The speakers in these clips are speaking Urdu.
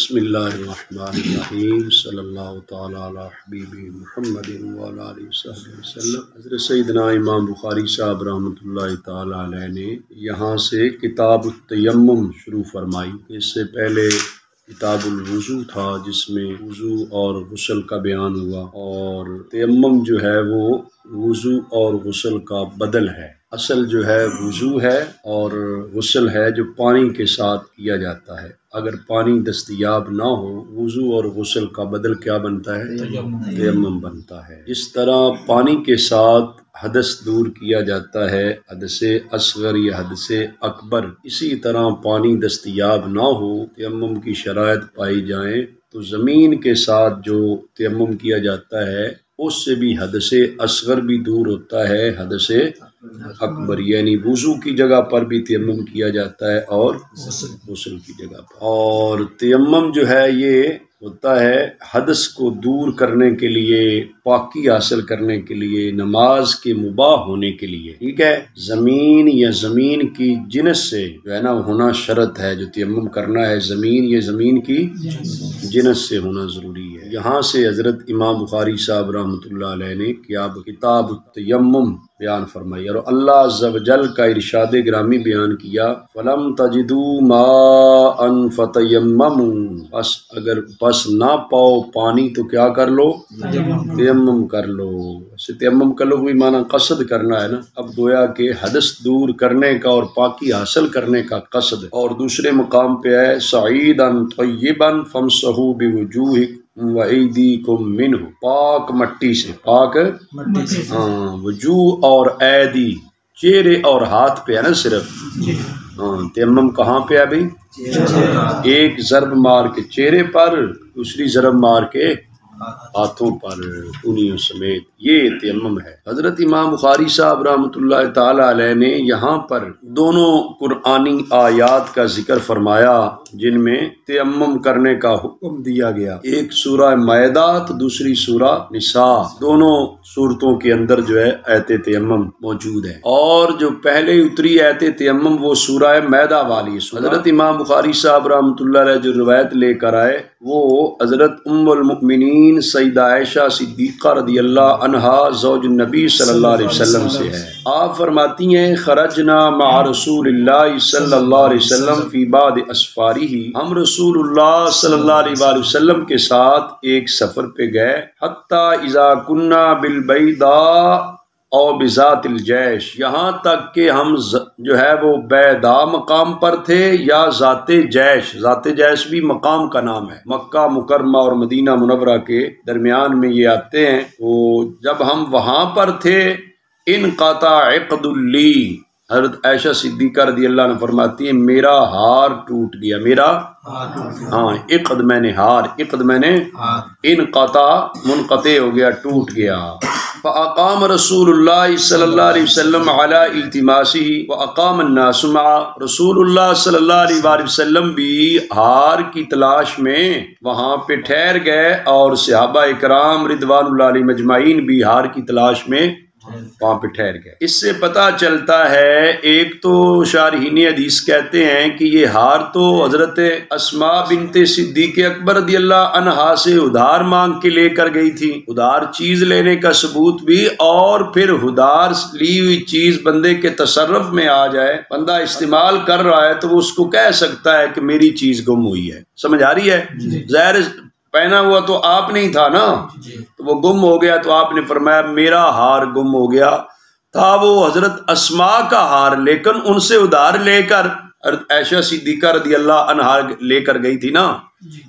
بسم اللہ الرحمن الرحیم صلی اللہ تعالی علی حبیب محمد وعلی آلہ وصحبہ وسلم۔ حضرت سیدنا امام بخاری صاحب رحمۃ اللہ تعالی علیہ نے یہاں سے کتاب التیمم شروع فرمائی۔ اس سے پہلے کتاب الوضو تھا جس میں وضو اور غسل کا بیان ہوا، اور تیمم جو ہے وہ وضو اور غسل کا بدل ہے۔ اصل جو ہے وضو ہے اور غسل ہے جو پانی کے ساتھ کیا جاتا ہے۔ اگر پانی دستیاب نہ ہو، وضو اور غسل کا بدل کیا بنتا ہے؟ تیمم بنتا ہے۔ جس طرح پانی کے ساتھ حدث دور کیا جاتا ہے، حدث اصغر یا حدث اکبر، اسی طرح پانی دستیاب نہ ہو، تیمم کی شرائط پائی جائیں تو زمین کے ساتھ جو تیمم کیا جاتا ہے اس سے بھی حدث اصغر بھی دور ہوتا ہے، حدث اکبر یعنی وضو کی جگہ پر بھی تیمم کیا جاتا ہے اور غسل کی جگہ پر۔ اور تیمم جو ہے یہ ہوتا ہے حدث کو دور کرنے کے لیے، پاکی حاصل کرنے کے لیے، نماز کے مباح ہونے کے لیے، ٹھیک ہے۔ زمین یا زمین کی جنس سے جو ہے نا ہونا شرط ہے، جو تیمم کرنا ہے زمین یا زمین کی جنس سے ہونا ضروری ہے۔ یہاں سے حضرت امام بخاری صاحب رحمۃ اللہ علیہ نے کتاب التیمم بیان فرمائی، اور اللہ عز و جل کا ارشاد گرامی بیان کیا، فَلَمْ تَجِدُوا مَاءً فَتَيَمَّمُوا، بس نہ پاؤ پانی تو کیا کر لو؟ تیمم کر لو۔ اسے تیمم کر لو کوئی معنی قصد کرنا ہے نا۔ اب گویا کہ حدث دور کرنے کا اور پاکی حاصل کرنے کا قصد، اور دوسرے مقام پہ ہے صعیداً طیباً فامسحوا بوجوہکم وَأَيْدِيكُم مِّنْهُ، پاک مٹی سے، پاک وجوہ اور ایدی، چہرے اور ہاتھ پہ ہے نا صرف۔ تیمم کہاں پہ ہے بھائی؟ ایک ضرب مار کے چہرے پر، دوسری ضرب مار کے ہاتھوں پر، انہیوں سمیت، یہ تیمم ہے۔ حضرت امام بخاری صاحب رحمۃ اللہ تعالی علیہ نے یہاں پر دونوں قرآنی آیات کا ذکر فرمایا جن میں تیمم کرنے کا حکم دیا گیا، ایک سورہ مائدہ تو دوسری سورہ نساء، دونوں صورتوں کے اندر جو ہے آیت تیمم موجود ہے۔ اور جو پہلے اتری آیت تیمم وہ سورہ مائدہ والی، حضرت امام بخاری صاحب رحمۃ اللہ علیہ جو روایت لے کر آئے وہ حضرت ام المؤمنین سیدہ عائشہ صدیقہ رضی اللہ عنہا زوج النبی صلی اللہ علیہ وسلم سے ہے۔ آپ فرماتی ہیں، خرجنا مع رسول اللہ صلی اللہ علیہ وسلم فی بعض اسفارہ، ہم رسول اللہ صلی اللہ علیہ وآلہ وسلم کے ساتھ ایک سفر پہ گئے، حتی اذا کننا بالبیضاء او بذات الجیش، یہاں تک کہ ہم جو ہے وہ بیضا مقام پر تھے یا ذات جیش، ذات جیش بھی مقام کا نام ہے، مکہ مکرمہ اور مدینہ منورہ کے درمیان میں یہ آتے ہیں۔ تو جب ہم وہاں پر تھے، انقطع عقد لی، حضرت عائشہ صدیقہ رضی اللہ عنہ فرماتی ہیں میرا ہار ٹوٹ گیا، میرا عقد میں نے ہار، عقد میں نے انقطع منقطع ہو گیا، ٹوٹ گیا۔ فاقام رسول اللہ صلی اللہ علیہ وسلم علی التماسہ واقام الناس معه، رسول اللہ صلی اللہ علیہ وآلہ وسلم بھی ہار کی تلاش میں وہاں پہ ٹھہر گئے، اور صحابہ اکرام رضوان اللہ علیہ مجمعین بھی ہار کی تلاش میں وہاں پہ ٹھہر گئے۔ اس سے پتہ چلتا ہے، ایک تو شارحین حدیث کہتے ہیں کہ یہ ہار تو حضرت اسماء بنت صدیق اکبر رضی اللہ عنہا سے ادھار مانگ کے لے کر گئی تھی، ادھار چیز لینے کا ثبوت بھی، اور پھر ادھار لی ہوئی چیز بندے کے تصرف میں آ جائے، بندہ استعمال کر رہا ہے تو وہ اس کو کہہ سکتا ہے کہ میری چیز گم ہوئی ہے۔ سمجھ آ رہی ہے؟ ظاہر پہنا ہوا تو آپ نہیں تھا نا، تو وہ گم ہو گیا، تو آپ نے فرمایا میرا ہار گم ہو گیا تھا، وہ حضرت اسماء کا ہار، لیکن ان سے ادھار لے کر حضرت عائشہ صدیقہ رضی اللہ عنہا لے کر گئی تھی نا،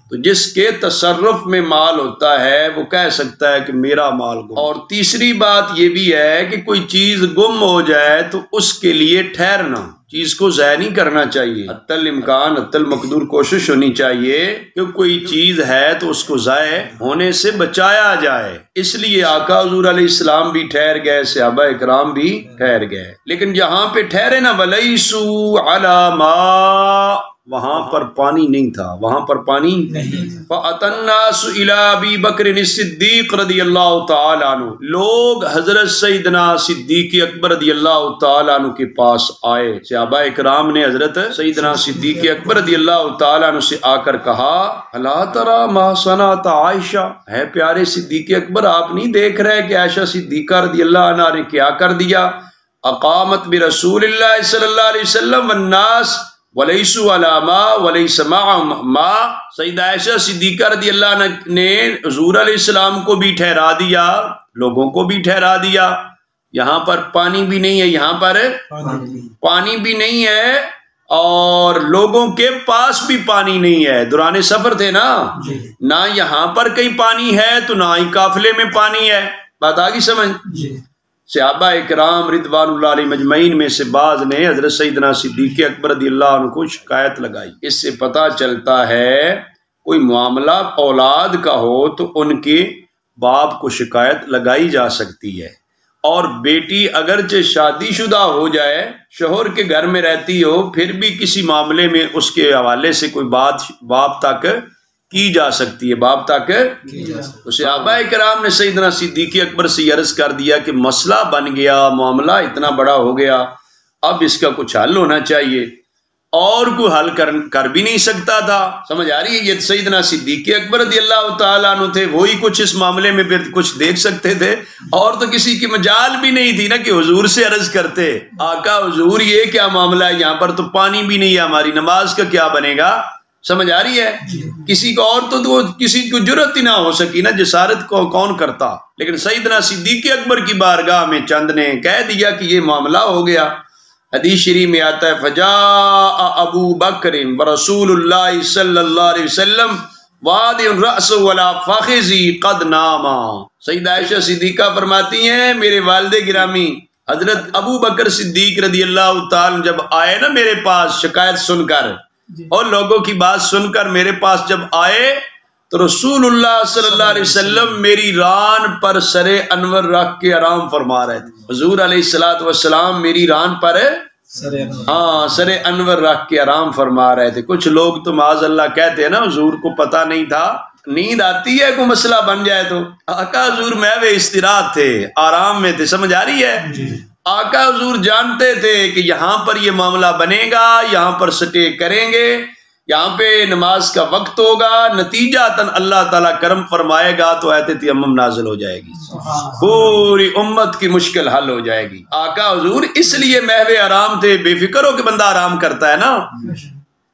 تو جس کے تصرف میں مال ہوتا ہے وہ کہہ سکتا ہے کہ میرا مال گم۔ اور تیسری بات یہ بھی ہے کہ کوئی چیز گم ہو جائے تو اس کے لیے ٹھہرنا، چیز کو ضائع نہیں کرنا چاہیے، حتی الامکان حتی المقدور کوشش ہونی چاہیے کہ کوئی چیز ہے تو اس کو ضائع ہونے سے بچایا جائے۔ اس لیے آقا حضور علیہ السلام بھی ٹھہر گئے، صحابہ اکرام بھی ٹھہر گئے، لیکن جہاں پہ ٹھہرے نا وَلَيْسُوا عَلَى مَا وہاں پر پانی نہیں تھا، وہاں پر پانی نہیں تھا۔ فَأَتَى النَّاسُ إِلَىٰ أَبِي بَكْرٍ الصِّدِّيقِ رضی اللہ تعالیٰ عنہ، لوگ حضرت سیدنا صدیق اکبر رضی اللہ تعالیٰ عنہ کے پاس آئے۔ صحابہ اکرام نے حضرت سیدنا صدیق اکبر رضی اللہ تعالیٰ عنہ سے آ کر کہا اَلَا تَرَىٰ مَا صَنَعَتْ عائشہ، ہے پیارے صدیق اکبر آپ نہیں دیکھ رہے کہ عائشہ صدیقہ رضی اللہ عنہا نے کیا کر دیا؟ اقامت برسول اللہ صلی اللہ علیہ وسلم والناس وَلَيْسُوا عَلَىٰ مَا وَلَيْسَ مَعَهُمْ مَا، سیدہ عائشہ صدیقہ رضی اللہ عنہ نے حضور علیہ السلام کو بھی ٹھہرا دیا، لوگوں کو بھی ٹھہرا دیا، یہاں پر پانی بھی نہیں ہے، یہاں پر پانی بھی نہیں ہے اور لوگوں کے پاس بھی پانی نہیں ہے۔ دوران سفر تھے نا، نہ یہاں پر کہیں پانی ہے تو نہ ہی قافلے میں پانی ہے۔ بات آگی سمجھ؟ صحابہ اکرام رضوان اللہ علیہ مجمعین میں سے بعض نے حضرت سیدنا صدیق اکبر رضی اللہ عنہ کو شکایت لگائی۔ اس سے پتہ چلتا ہے کوئی معاملہ اولاد کا ہو تو ان کے باپ کو شکایت لگائی جا سکتی ہے، اور بیٹی اگرچہ شادی شدہ ہو جائے، شوہر کے گھر میں رہتی ہو، پھر بھی کسی معاملے میں اس کے حوالے سے کوئی بات باپ تک کی جا سکتی ہے، باپ تک۔ صحابہ کرام نے سیدنا صدیق اکبر سے عرض کر دیا کہ مسئلہ بن گیا، معاملہ اتنا بڑا ہو گیا، اب اس کا کچھ حل ہونا چاہیے، اور کوئی حل کر بھی نہیں سکتا تھا۔ سمجھ آ رہی ہے؟ یہ سیدنا صدیق اکبر رضی اللہ تعالیٰ عنہ تھے، وہی کچھ اس معاملے میں پھر کچھ دیکھ سکتے تھے، اور تو کسی کی مجال بھی نہیں تھی نا کہ حضور سے عرض کرتے آقا حضور یہ کیا معاملہ ہے، یہاں پر تو پانی بھی نہیں ہے، ہماری نماز کا کیا بنے گا؟ سمجھ آ رہی ہے؟ کسی کو اور تو کسی کو جرأت ہی نہ ہو سکی نا، جسارت کو کون کرتا، لیکن سیدنا صدیق اکبر کی بارگاہ میں چند نے کہہ دیا کہ یہ معاملہ ہو گیا۔ حدیث شریف میں آتا ہے فجاء ابو بکر ورسول اللہ صلی اللہ علیہ وسلم واضع رأسه على فخذه قد ناما۔ سیدہ عائشہ صدیقہ فرماتی ہیں میرے والد گرامی حضرت ابو بکر صدیق رضی اللہ تعالی جب آئے نا میرے پاس شکایت سن کر اور لوگوں کی بات سن کر میرے پاس جب آئے تو رسول اللہ صلی اللہ علیہ وسلم میری ران پر سر انور رکھ کے آرام فرما رہے تھے۔ حضور علیہ السلام میری ران پر سر انور رکھ کے آرام فرما رہے تھے۔ کچھ لوگ تو معاذ اللہ کہتے ہیں نا حضور کو پتہ نہیں تھا، نیند آتی ہے کوئی مسئلہ بن جائے تو آقا حضور محو استراحت تھے، آرام میں تھے۔ سمجھ آ رہی ہے؟ آقا حضور جانتے تھے کہ یہاں پر یہ معاملہ بنے گا، یہاں پر سٹے کریں گے، یہاں پہ نماز کا وقت ہوگا، نتیجہ اللہ تعالیٰ کرم فرمائے گا تو آیت تیمم نازل ہو جائے گی، پوری امت کی مشکل حل ہو جائے گی۔ آقا حضور اس لیے محو آرام تھے، بے فکر ہو کہ بندہ آرام کرتا ہے نا۔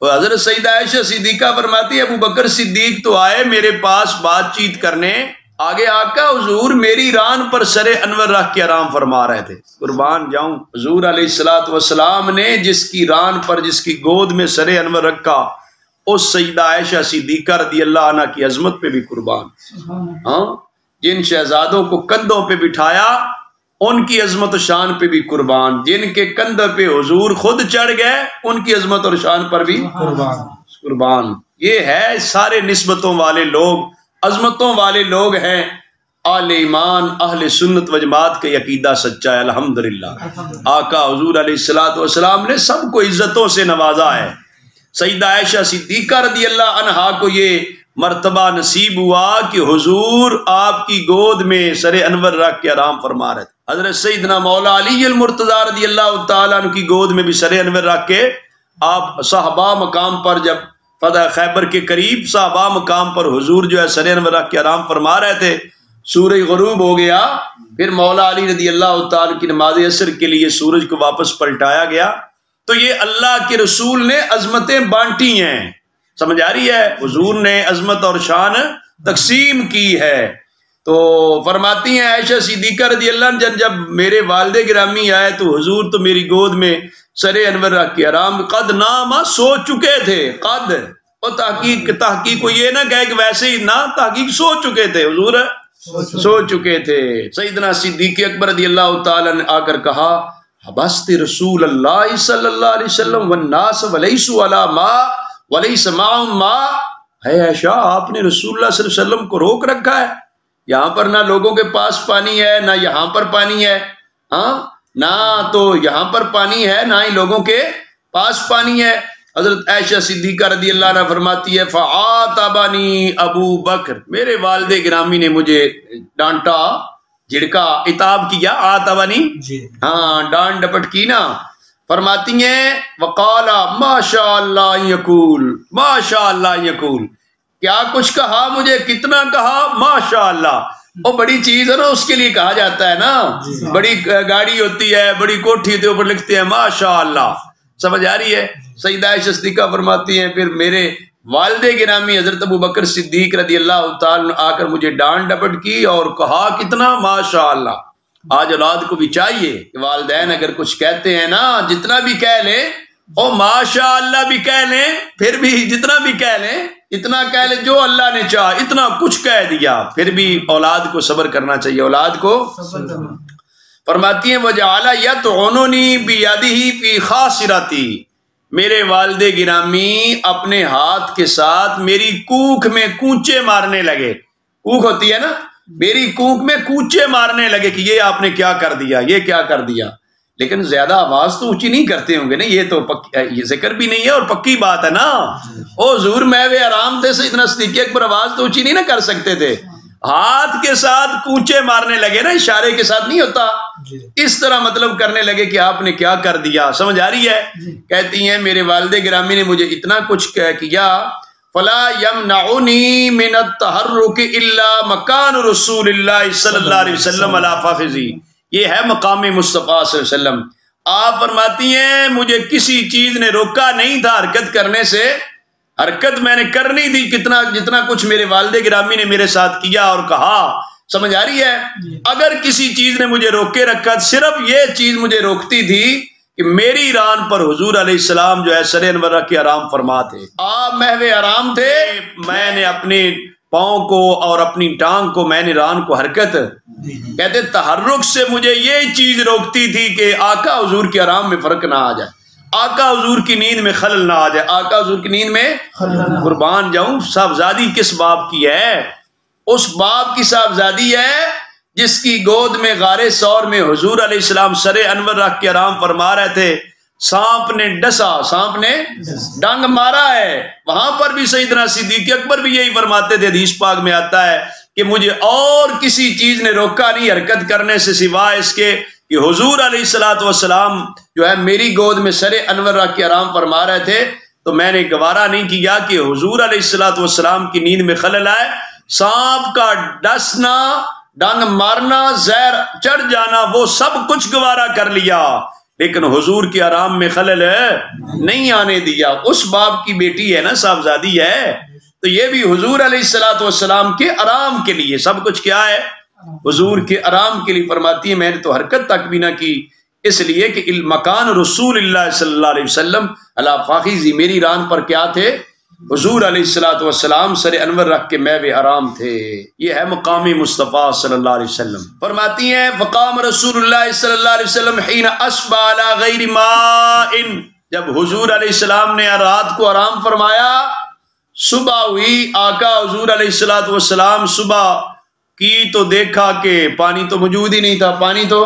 حضرت سیدہ عائشہ صدیقہ فرماتی ہے ابو بکر صدیق تو آئے میرے پاس بات چیت کرنے، آگے آقا حضور میری ران پر سر انور رکھ کے آرام فرما رہے تھے۔ قربان جاؤں حضور علیہ السلام نے جس کی ران پر جس کی گود میں سر انور رکھا اس سیدہ عائشہ صدیقہ رضی اللہ عنہ کی عظمت پہ بھی قربان۔ ہاں، جن شہزادوں کو کندھوں پہ بٹھایا ان کی عظمت و شان پہ بھی قربان، جن کے کندھے پہ حضور خود چڑھ گئے ان کی عظمت اور شان پر بھی قربان۔ یہ ہے سارے نسبتوں والے لوگ، عظمتوں والے لوگ ہیں۔ اہل ایمان اہل سنت و جماعت کا عقیدہ سچا ہے الحمدللہ۔ آقا حضور علیہ السلام نے سب کو عزتوں سے نوازا ہے۔ سیدہ عائشہ صدیقہ رضی اللہ عنہا کو یہ مرتبہ نصیب ہوا کہ حضور آپ کی گود میں سر انور رکھ کے آرام فرما رہے تھے۔ حضرت سیدنا مولا علی المرتضیٰ رضی اللہ تعالیٰ عنہ کی گود میں بھی سر انور رکھ کے آپ صحابہ مقام پر جب فتح خیبر کے قریب صحابہ مقام پر حضور جو ہے سر انور رکھ کے آرام فرما رہے تھے، سورج غروب ہو گیا، پھر مولا علی رضی اللہ تعالیٰ کی نماز عصر کے لیے سورج کو واپس پلٹایا گیا۔ تو یہ اللہ کے رسول نے عظمتیں بانٹی ہیں، سمجھ آ رہی ہے؟ حضور نے عظمت اور شان تقسیم کی ہے۔ تو فرماتی ہیں عائشہ صدیقہ رضی اللہ عنہ جب میرے والد گرامی آئے تو حضور تو میری گود میں سر انور رکھ کے آرام قد ناما سو چکے تھے۔ قد اور تحقیق کو یہ نہ کہے کہ ویسے ہی نہ، تحقیق سو چکے تھے، حضور سو چکے تھے۔ سیدنا صدیق اکبر رضی اللہ تعالیٰ نے آ کر کہا حبست رسول اللہ صلی اللہ علیہ وسلم والناس ولیسوا علی ماء ولیس معهم ماء۔ ہے عائشہ آپ نے رسول اللہ صلی اللہ علیہ وسلم کو روک رکھا ہے، یہاں پر نہ لوگوں کے پاس پانی ہے نہ یہاں پر پانی ہے، ہاں نہ تو یہاں پر پانی ہے نہ ہی لوگوں کے پاس پانی ہے۔ حضرت عائشہ صدیقہ رضی اللہ عنہ فرماتی ہے فعاتبنی ابو بکر، میرے والد گرامی نے مجھے ڈانٹا، جھڑکا، عتاب کیا، آتبنی ہاں ڈانٹ ڈپٹ کی نا۔ فرماتی ہیں وقال ما شاء اللہ یقول، ما شاء اللہ یقول، کیا کچھ کہا مجھے، کتنا کہا، ما شاء اللہ۔ وہ بڑی چیز ہے نا، اس کے لیے کہا جاتا ہے نا، بڑی گاڑی ہوتی ہے، بڑی کوٹھی ہوتی ہے، اوپر لکھتے ہیں ما شاء اللہ، سمجھ آ رہی ہے۔ سیدہ عائشہ صدیقہ فرماتی ہیں پھر میرے والد گرامی حضرت ابو بکر صدیق رضی اللہ تعالیٰ آ کر مجھے ڈانٹ ڈپٹ کی اور کہا کتنا، ما شاء اللہ۔ آج اولاد کو بھی چاہیے کہ والدین اگر کچھ کہتے ہیں نا، جتنا بھی کہہ لیں، او ماشاء اللہ بھی کہہ لیں، پھر بھی جتنا بھی کہہ لیں، اتنا کہہ لیں جو اللہ نے چاہا، اتنا کچھ کہہ دیا، پھر بھی اولاد کو صبر کرنا چاہیے، اولاد کو فرماتی ہیں وجعل یطعننی بیدہ فی خاصرتی، میرے والد گرامی اپنے ہاتھ کے ساتھ میری کوکھ میں کونچے مارنے لگے، کوکھ ہوتی ہے نا، میری کوکھ میں کونچے مارنے لگے کہ یہ آپ نے کیا کر دیا، یہ کیا کر دیا۔ لیکن زیادہ آواز تو اونچی نہیں کرتے ہوں گے نا، یہ تو یہ ذکر بھی نہیں ہے اور پکی بات ہے نا۔ او حضور محو آرام تھے، سیدنا صدیق اکبر آواز تو اونچی نہیں نہ کر سکتے تھے، ہاتھ کے ساتھ کونچے مارنے لگے نا، اشارے کے ساتھ نہیں ہوتا، اس طرح مطلب کرنے لگے کہ آپ نے کیا کر دیا، سمجھ آ رہی ہے۔ کہتی ہیں میرے والد گرامی نے مجھے اتنا کچھ کیا، فلا یمنعنی من التحرک الا مکان رسول اللہ صلی اللہ علیہ وسلم علی فخذی، یہ ہے مقام مصطفیٰ صلی اللہ علیہ وسلم۔ آپ فرماتی ہیں مجھے کسی چیز نے روکا نہیں تھا حرکت کرنے سے، حرکت میں نے کرنی تھی، جتنا کچھ میرے والد گرامی نے میرے ساتھ کیا اور کہا، سمجھ آ رہی ہے۔ اگر کسی چیز نے مجھے روکے رکھا، صرف یہ چیز مجھے روکتی تھی کہ میری ران پر حضور علیہ السلام جو ہے سر انور رکھ کے آرام فرما تھے، آپ محو آرام تھے، میں نے اپنے پاؤں کو اور اپنی ٹانگ کو، میں نے ران کو حرکت، کہتے تحرک سے مجھے یہ چیز روکتی تھی کہ آقا حضور کے آرام میں فرق نہ آ جائے، آقا حضور کی نیند میں خلل نہ آ جائے، آقا حضور کی نیند میں قربان جاؤں۔ صاحبزادی کس باپ کی ہے؟ اس باپ کی صاحبزادی ہے جس کی گود میں غار ثور میں حضور علیہ السلام سر انور رکھ کے آرام فرما رہے تھے، سانپ نے ڈسا، سانپ نے ڈنگ مارا ہے، وہاں پر بھی سیدنا صدیق اکبر بھی یہی فرماتے تھے، حدیث پاک میں آتا ہے کہ مجھے اور کسی چیز نے روکا نہیں حرکت کرنے سے سوائے اس کے کہ حضور علیہ السلام جو ہے میری گود میں سر انور رکھ کے آرام فرما رہے تھے، تو میں نے گوارا نہیں کیا کہ حضور علیہ السلام کی نیند میں خلل آئے، سانپ کا ڈسنا، ڈنگ مارنا، زہر چڑھ جانا، وہ سب کچھ گوارا کر لیا، لیکن حضور کے آرام میں خلل نہیں آنے دیا۔ اس باپ کی بیٹی ہے نا، صاحبزادی ہے، تو یہ بھی حضور علیہ السلام کے آرام کے لیے سب کچھ کیا ہے، حضور کے آرام کے لیے فرماتی ہے میں نے تو حرکت تک بھی نہ کی، اس لیے کہ مکان رسول اللہ صلی اللہ علیہ وسلم علی فاخذی، میری ران پر کیا تھے، حضور علیہ السلام سر انور رکھ کے محو آرام تھے۔ یہ ہے مقام مصطفیٰ صلی اللہ علیہ وسلم۔ فرماتی ہیں فقام رسول اللہ صلی اللہ علیہ وسلم حین اصبح علی غیر ماء، جب حضور علیہ السلام نے رات کو آرام فرمایا، صبح ہوئی، آقا حضور علیہ السلام صبح کی تو دیکھا کہ پانی تو موجود ہی نہیں تھا، پانی تو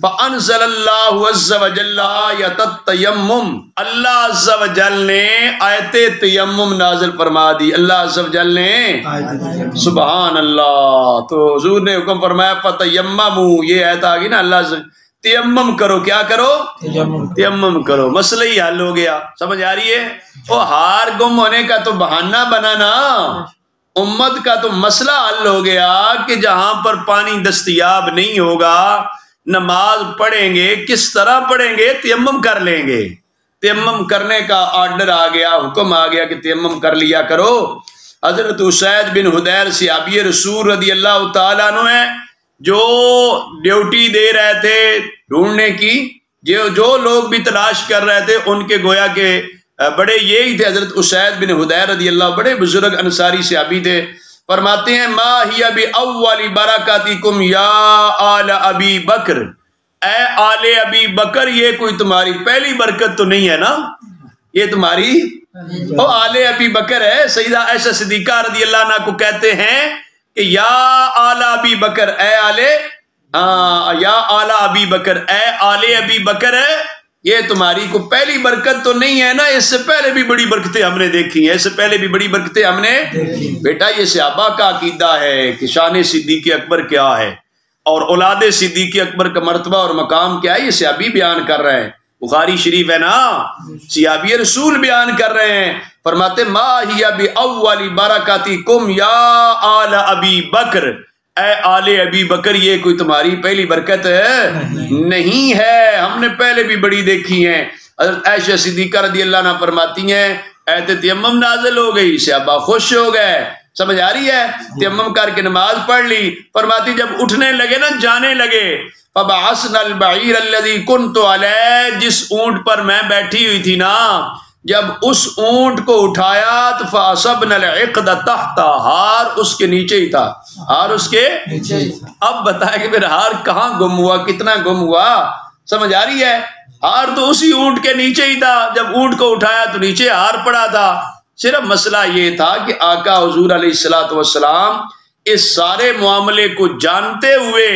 فَأَنزَلَ اللَّهُ عَزَّ وَجَلَّ آیَةَ التَّیَمُّمْ، اللہ عز و جل نے آیت تیمم نازل فرما دی، اللہ عز و جل نے، سبحان اللہ، تو حضور نے حکم فرمایا فَتَیَمَّمُوا، یہ آیت آگئی نا، اللہ عز و تیمم کرو، کیا کرو، تیمم کرو، مسئلہ ہی حل ہو گیا، سمجھ آ رہی ہے۔ وہ ہار گم ہونے کا تو بہانہ بنانا، امت کا تو مسئلہ حل ہو گیا کہ جہاں پر پانی دستیاب نہیں ہوگا، نماز پڑھیں گے کس طرح پڑھیں گے، تیمم کر لیں گے، تیمم کرنے کا آرڈر آ گیا، حکم آ گیا کہ تیمم کر لیا کرو۔ حضرت اسید بن حدیر صحابی رسول رضی اللہ تعالیٰ عنہ ہیں، جو ڈیوٹی دے رہے تھے ڈھونڈنے کی، جو لوگ بھی تلاش کر رہے تھے ان کے گویا کہ بڑے یہی تھے، حضرت اسید بن حدیر رضی اللہ، بڑے بزرگ انصاری صحابی تھے، فرماتے ہیں ما ہی بأول برکاتکم یا آل ابی بکر، اے آل ابی بکر، یہ کوئی تمہاری پہلی برکت تو نہیں ہے نا، یہ تمہاری آل ابی بکر ہے۔ سیدہ عائشہ صدیقہ رضی اللہ عنہ کو کہتے ہیں کہ یا آل ابی بکر، اے آل، یا آل ابی بکر، اے آل ابی بکر، یہ تمہاری کو پہلی برکت تو نہیں ہے نا، اس سے پہلے بھی بڑی برکتیں ہم نے دیکھی ہیں، اس سے پہلے بھی بڑی برکتیں ہم نے بیٹا یہ صحابہ کا عقیدہ ہے کہ شان صدیق اکبر کیا ہے اور اولاد صدیق اکبر کا مرتبہ اور مقام کیا ہے، یہ صحابی بیان کر رہے ہیں، بخاری شریف ہے نا، صحابی رسول بیان کر رہے ہیں، فرماتے ما ہی باول برکاتکم یا آل ابی بکر، اے آل ابی بکر یہ کوئی تمہاری پہلی برکت نہیں ہے، ہم نے پہلے بھی بڑی دیکھی ہیں۔ حضرت عائشہ صدیقہ رضی اللہ عنہا فرماتی ہیں ایت تیمم نازل ہو گئی، صحابہ خوش ہو گئے، سمجھ آ رہی ہے، تیمم کر کے نماز پڑھ لی، فرماتی جب اٹھنے لگے نا، جانے لگے، فبعثنا البعیر الذی کنت علیہ، جس اونٹ پر میں بیٹھی ہوئی تھی نا، جب اس اونٹ کو اٹھایا تو فاصبنا العقد تحت، ہار اس کے نیچے ہی تھا، ہار اس کے نیچے ہی تھا۔ اب بتائیں کہ پھر ہار کہاں گم ہوا، کتنا گم ہوا، سمجھ آ رہی ہے، ہار تو اسی اونٹ کے نیچے ہی تھا، جب اونٹ کو اٹھایا تو نیچے ہار پڑا تھا۔ صرف مسئلہ یہ تھا کہ آقا حضور علیہ السلام اس سارے معاملے کو جانتے ہوئے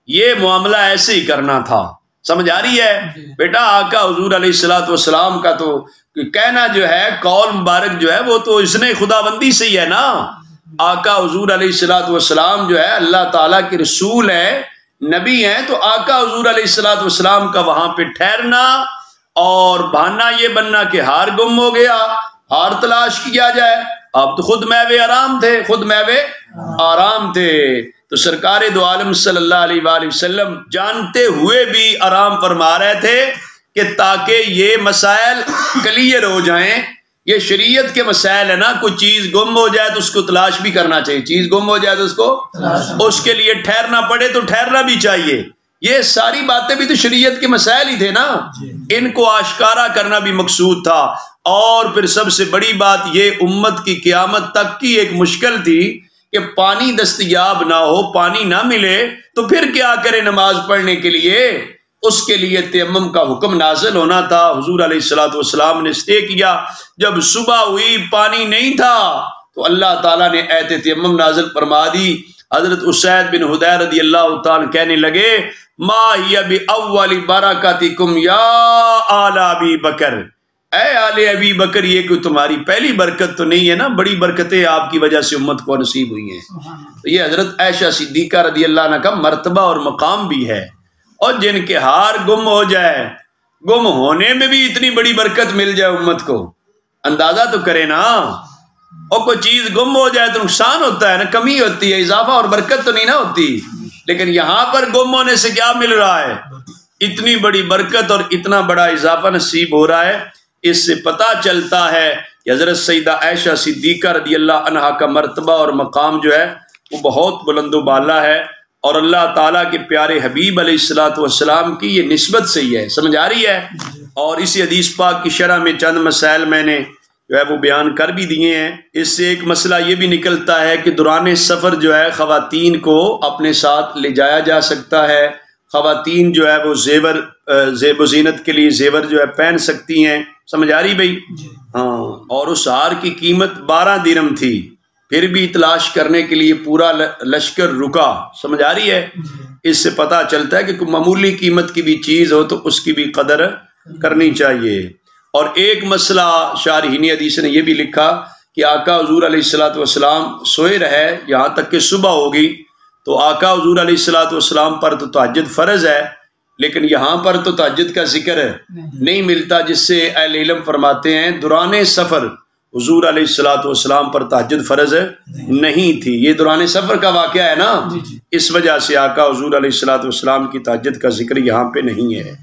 یہ معاملہ ایسے ہی کرنا تھا، سمجھ آ رہی ہے بیٹا۔ آقا حضور علیہ السلام کا تو کہنا جو ہے، قول مبارک جو ہے وہ تو اس نے خدا بندی سے ہی ہے نا۔ آقا حضور علیہ السلام جو ہے اللہ تعالیٰ کے رسول ہیں، نبی ہیں، تو آقا حضور علیہ السلام کا وہاں پہ ٹھہرنا اور بہانہ یہ بننا کہ ہار گم ہو گیا، ہار تلاش کیا جائے، آپ تو خود محو آرام تھے، خود محو آرام تھے، تو سرکار دو عالم صلی اللہ علیہ وآلہ وسلم جانتے ہوئے بھی آرام فرما رہے تھے کہ تاکہ یہ مسائل کلیئر ہو جائیں۔ یہ شریعت کے مسائل ہے نا، کوئی چیز گم ہو جائے تو اس کو تلاش بھی کرنا چاہیے، چیز گم ہو جائے تو اس کو اس کے لیے ٹھہرنا پڑے تو ٹھہرنا بھی چاہیے، یہ ساری باتیں بھی تو شریعت کے مسائل ہی تھے نا، ان کو آشکارا کرنا بھی مقصود تھا۔ اور پھر سب سے بڑی بات یہ امت کی قیامت تک کی ایک مشکل تھی کہ پانی دستیاب نہ ہو، پانی نہ ملے تو پھر کیا کرے نماز پڑھنے کے لیے، اس کے لیے تیمم کا حکم نازل ہونا تھا۔ حضور علیہ السلام نے اسے کیا، جب صبح ہوئی پانی نہیں تھا تو اللہ تعالیٰ نے ایت تیمم نازل فرما دی۔ حضرت اسید بن حضیر رضی اللہ تعالیٰ کہنے لگے ما ہی باول برکاتکم یا آل ابی بکر، اے آل ابی بکر یہ کوئی تمہاری پہلی برکت تو نہیں ہے نا، بڑی برکتیں آپ کی وجہ سے امت کو نصیب ہوئی ہیں۔ تو یہ حضرت عائشہ صدیقہ رضی اللہ عنہ کا مرتبہ اور مقام بھی ہے، اور جن کے ہار گم ہو جائے، گم ہونے میں بھی اتنی بڑی برکت مل جائے امت کو، اندازہ تو کرے نا، اور کوئی چیز گم ہو جائے تو نقصان ہوتا ہے نا، کمی ہوتی ہے، اضافہ اور برکت تو نہیں نا ہوتی، لیکن یہاں پر گم ہونے سے کیا مل رہا ہے، اتنی بڑی برکت اور اتنا بڑا اضافہ نصیب ہو رہا ہے۔ اس سے پتہ چلتا ہے کہ حضرت سیدہ عائشہ صدیقہ رضی اللہ عنہا کا مرتبہ اور مقام جو ہے وہ بہت بلند و بالا ہے، اور اللہ تعالیٰ کے پیارے حبیب علیہ السلام کی یہ نسبت سے ہی ہے، سمجھ آ رہی ہے۔ اور اسی حدیث پاک کی شرح میں چند مسائل میں نے جو ہے وہ بیان کر بھی دیے ہیں۔ اس سے ایک مسئلہ یہ بھی نکلتا ہے کہ دوران سفر جو ہے خواتین کو اپنے ساتھ لے جایا جا سکتا ہے، خواتین جو ہے وہ زیب و زینت کے لیے زیور جو ہے پہن سکتی ہیں، سمجھ آ رہی بھائی؟ ہاں، اور اس ہار کی قیمت 12 درہم تھی، پھر بھی تلاش کرنے کے لیے پورا لشکر رکا، سمجھ آ رہی ہے؟ اس سے پتہ چلتا ہے کہ کوئی معمولی قیمت کی بھی چیز ہو تو اس کی بھی قدر کرنی چاہیے۔ اور ایک مسئلہ شارحین حدیث نے یہ بھی لکھا کہ آقا حضور علیہ السلام سوئے رہے یہاں تک کہ صبح ہوگی، تو آقا حضور علیہ السلام پر تو تہجد فرض ہے، لیکن یہاں پر تو تہجد کا ذکر نہیں ملتا، جس سے اہل علم فرماتے ہیں دوران سفر حضور علیہ السلام پر تہجد فرض نہیں تھی، یہ دوران سفر کا واقعہ ہے نا، اس وجہ سے آقا حضور علیہ السلام کی تہجد کا ذکر یہاں پہ نہیں ہے۔